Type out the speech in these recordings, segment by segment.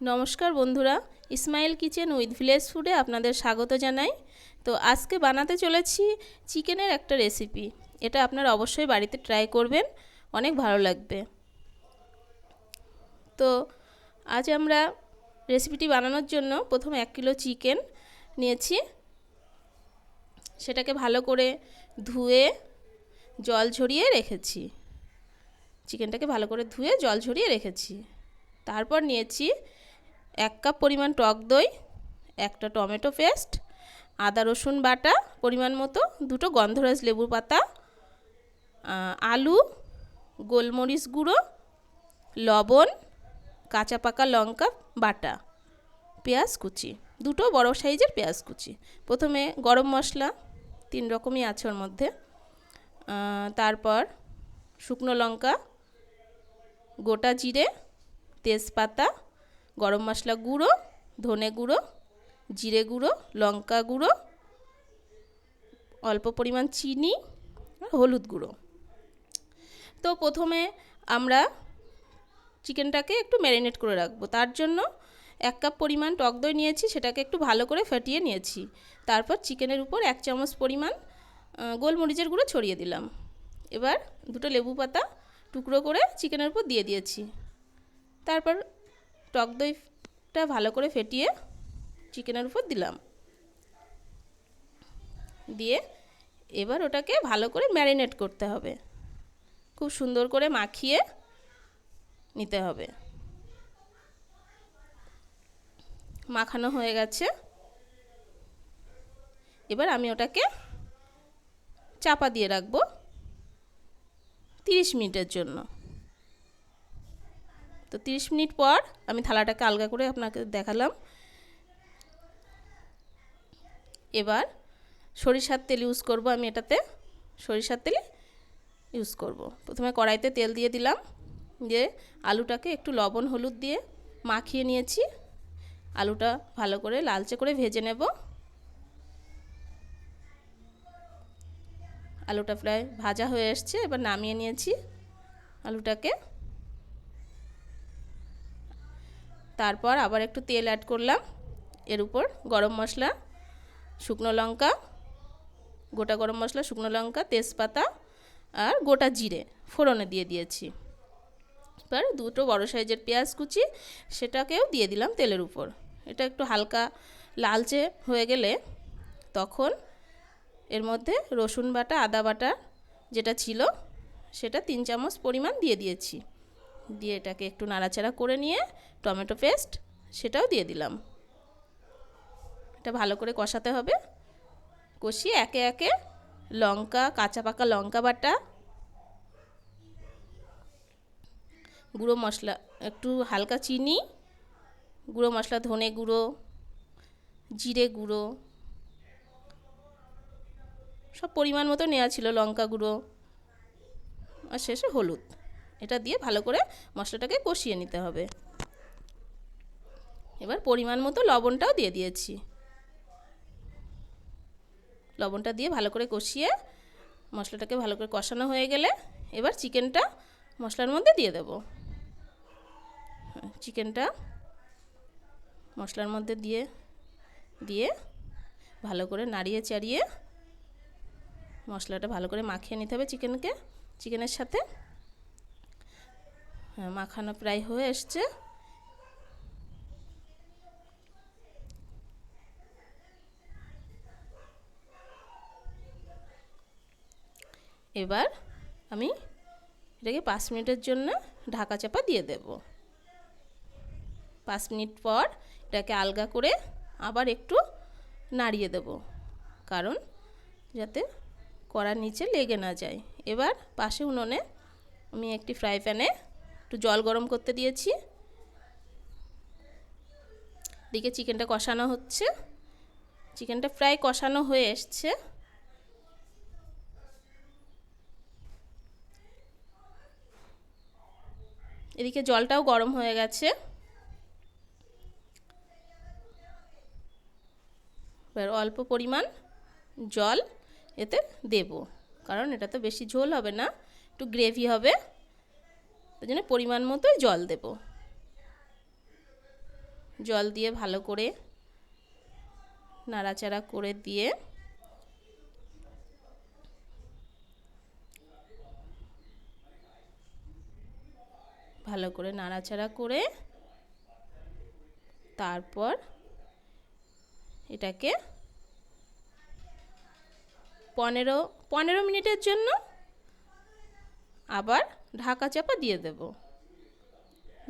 নমস্কার বন্ধুরা, Ismail kitchen with village ফুডে আপনাদের স্বাগত জানাই। তো আজকে বানাতে চলেছি চিকেনের একটা রেসিপি। এটা আপনারা অবশ্যই বাড়িতে ট্রাই করবেন, অনেক ভালো লাগবে। তো আজ আমরা রেসিপিটি বানানোর জন্য প্রথমে 1 কিলো চিকেন নিয়েছি। সেটাকে ভালো করে ধুয়ে জল ঝরিয়ে রেখেছি। চিকেনটাকে ভালো করে ধুয়ে জল ঝরিয়ে রেখেছি। তারপর নিয়েছি 1 কাপ পরিমাণ টক দই, একটা টমেটো পেস্ট, আদা রসুন বাটা পরিমাণ মতো, 2টো গন্ধরাজ লেবুর পাতা, আলু, গোলমরিচ গুঁড়ো, লবণ, কাঁচা পাকা লঙ্কা বাটা, পেঁয়াজ কুচি, 2টো বড় সাইজের পেঁয়াজ কুচি। প্রথমে গরম মশলা 3 রকমই আছে ওর মধ্যে। তারপর শুকনো লঙ্কা, গোটা জিরে, তেজপাতা, গরম মশলা গুঁড়ো, ধনে গুঁড়ো, জিরে গুঁড়ো, লঙ্কা গুঁড়ো, অল্প পরিমাণ চিনি আর হলুদ গুঁড়ো। তো প্রথমে আমরা চিকেনটাকে একটু ম্যারিনেট করে রাখবো। তার জন্য 1 কাপ পরিমাণ টক দই নিয়েছি, সেটাকে একটু ভালো করে ফাটিয়ে নিয়েছি। তারপর চিকেনের উপর 1 চামচ পরিমাণ গোলমরিচের গুঁড়ো ছড়িয়ে দিলাম। এবার 2টো লেবু পাতা টুকরো করে চিকেনের উপর দিয়ে দিয়েছি। তারপর টক দইটা ভালো করে ফেটিয়ে চিকেনের উপর দিলাম, দিয়ে এবার ওটাকে ভালো করে ম্যারিনেট করতে হবে। খুব সুন্দর করে মাখিয়ে নিতে হবে। মাখানো হয়ে গেছে। এবার আমি ওটাকে চাপা দিয়ে রাখবো 30 মিনিটের জন্য। তো 30 মিনিট পর আমি থালাটাকে আলগা করে আপনাকে দেখালাম। এবার সরিষার তেল ইউজ করব। আমি এটাতে সরিষার তেল ইউজ করব। প্রথমে কড়াইতে তেল দিয়ে দিলাম, দিয়ে আলুটাকে একটু লবণ হলুদ দিয়ে মাখিয়ে নিয়েছি। আলুটা ভালো করে লালচে করে ভেজে নেব। আলুটা প্রায় ভাজা হয়ে এসছে, এবার নামিয়ে নিয়েছি আলুটাকে। তারপর আবার একটু তেল অ্যাড করলাম। এর উপর গরম মশলা, শুকনো লঙ্কা, গোটা গরম মশলা, শুকনো লঙ্কা, তেজপাতা আর গোটা জিরে ফোড়নে দিয়ে দিয়েছি। এবার 2টো বড় সাইজের পেঁয়াজ কুচি সেটাকেও দিয়ে দিলাম তেলের উপর। এটা একটু হালকা লালচে হয়ে গেলে তখন এর মধ্যে রসুন বাটা, আদা বাটা যেটা ছিল সেটা 3 চামচ পরিমাণ দিয়ে দিয়েছি। দিয়ে এটাকে একটু নাড়াচাড়া করে নিয়ে টমেটো পেস্ট সেটাও দিয়ে দিলাম। এটা ভালো করে কষাতে হবে। কষিয়ে একে একে লঙ্কা, কাঁচা পাকা লঙ্কা বাটা, গুঁড়ো মশলা, একটু হালকা চিনি, গুঁড়ো মশলা, ধনে গুঁড়ো, জিরে গুঁড়ো সব পরিমাণ মতো নেওয়া ছিল, লঙ্কা গুঁড়ো আর শেষে হলুদ, এটা দিয়ে ভালো করে মশলাটাকে কষিয়ে নিতে হবে। এবার পরিমাণ মতো লবণটাও দিয়ে দিয়েছি। লবণটা দিয়ে ভালো করে কষিয়ে মশলাটাকে ভালো করে কষানো হয়ে গেলে এবার চিকেনটা মশলার মধ্যে দিয়ে দেব। চিকেনটা মশলার মধ্যে দিয়ে ভালো করে নাড়িয়ে চাড়িয়ে মশলাটা ভালো করে মাখিয়ে নিতে হবে চিকেনের সাথে। মাখানো প্রায় হয়ে এসছে। এবার আমি এটাকে 5 মিনিটের জন্য ঢাকা চাপা দিয়ে দেব। 5 মিনিট পর এটাকে আলগা করে আবার একটু নাড়িয়ে দেব, কারণ যাতে কড়ার নিচে লেগে না যায়। এবার পাশে উনুনে আমি একটি ফ্রাই প্যানে একটু জল গরম করতে দিয়েছি। এদিকে চিকেনটা কষানো হচ্ছে। চিকেনটা প্রায় কষানো হয়ে এসছে। এদিকে জলটাও গরম হয়ে গেছে। এবার অল্প পরিমাণ জল এতে দেব, কারণ এটা তো বেশি ঝোল হবে না, একটু গ্রেভি হবে, তাই জন্য পরিমাণ মতো জল দেব। জল দিয়ে ভালো করে নাড়াচাড়া করে দিয়ে ভালো করে নাড়াচাড়া করে তারপর এটাকে 15 মিনিটের জন্য আবার ঢাকা চাপা দিয়ে দেব।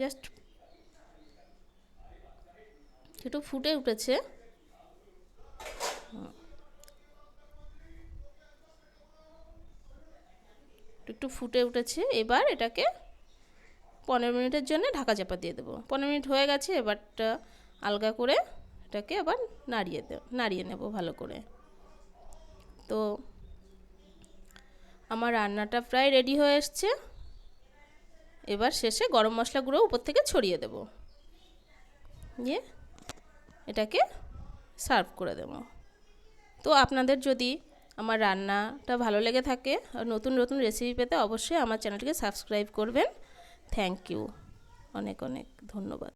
জাস্ট একটু ফুটে উঠেছে, একটু ফুটে উঠেছে। এবার এটাকে 15 মিনিটের জন্য ঢাকা চাপা দিয়ে দেবো। 15 মিনিট হয়ে গেছে, এবারটা আলগা করে এটাকে আবার নাড়িয়ে নেব ভালো করে। তো আমার রান্নাটা প্রায় রেডি হয়ে এসছে। এবার শেষে গরম মশলা গুঁড়ো উপর থেকে ছড়িয়ে দেব, দিয়ে এটাকে সার্ভ করে দেব। তো আপনাদের যদি আমার রান্নাটা ভালো লেগে থাকে আর নতুন নতুন রেসিপি পেতে অবশ্যই আমার চ্যানেলটিকে সাবস্ক্রাইব করবেন। থ্যাংক ইউ, অনেক অনেক ধন্যবাদ।